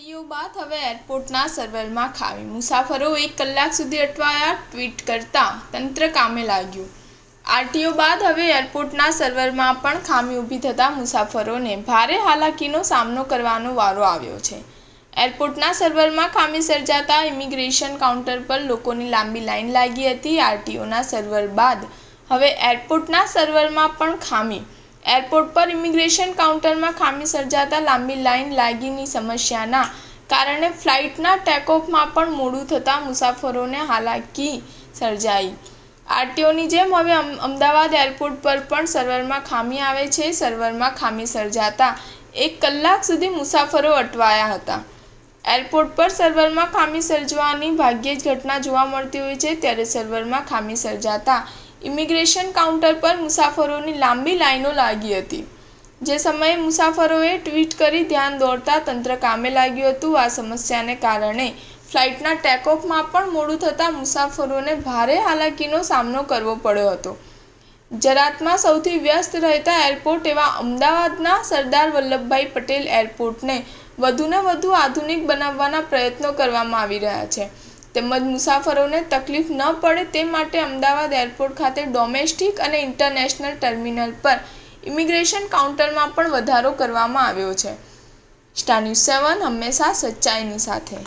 RTO બાદ હવે એરપોર્ટના સર્વરમાં ખામી, મુસાફરો 1 કલાક સુધી અટવાયા, ટ્વીટ કરતા તંત્ર કામે લાગ્યું। આરટીઓ બાદ હવે એરપોર્ટના સર્વરમાં પણ ખામી ઊભી થતાં મુસાફરોને ભારે હાલાકીનો સામનો કરવાનો વારો આવ્યો છે। એરપોર્ટના સર્વરમાં ખામી સર્જાતા ઇમિગ્રેશન કાઉન્ટર પર લોકોની લાંબી લાઇન લાગી હતી। આરટીઓના સર્વર બાદ હવે એરપોર્ટના સર્વરમાં પણ ખામી। એરપોર્ટ પર ઇમિગ્રેશન કાઉન્ટરમાં ખામી સર્જાતા લાંબી લાઇન લાગીની સમસ્યાના કારણે ફ્લાઇટના ટેકઓફમાં પણ મોડું થતાં મુસાફરોને હાલાકી સર્જાઈ। આરટીઓની જેમ હવે અમદાવાદ એરપોર્ટ પર પણ સર્વરમાં ખામી આવે છે। સર્વરમાં ખામી સર્જાતા 1 કલાક સુધી મુસાફરો અટવાયા હતા। એરપોર્ટ પર સર્વરમાં ખામી સર્જવાની ભાગ્યે જ ઘટના જોવા મળતી હોય છે, ત્યારે સર્વરમાં ખામી સર્જાતા ઇમિગ્રેશન કાઉન્ટર પર મુસાફરોની લાંબી લાઈનો લાગી હતી। જે સમયે મુસાફરોએ ટ્વીટ કરી ધ્યાન દોરતા તંત્ર કામે લાગ્યું હતું। આ સમસ્યાને કારણે ફ્લાઇટના ટેકઓફમાં પણ મોડું થતાં મુસાફરોને ભારે હાલાકીનો સામનો કરવો પડ્યો હતો। ગુજરાતમાં સૌથી વ્યસ્ત રહેતા એરપોર્ટ એવા અમદાવાદના સરદાર વલ્લભભાઈ પટેલ એરપોર્ટને વધુને વધુ આધુનિક બનાવવાના પ્રયત્નો કરવામાં આવી રહ્યા છે, તેમજ મુસાફરોને તકલીફ ન પડે તે માટે અમદાવાદ એરપોર્ટ ખાતે ડોમેસ્ટિક અને ઇન્ટરનેશનલ ટર્મિનલ પર ઇમિગ્રેશન કાઉન્ટરમાં પણ વધારો કરવામાં આવ્યો છે। સ્ટાર ન્યૂઝ 7 હંમેશા સચ્ચાઈની સાથે।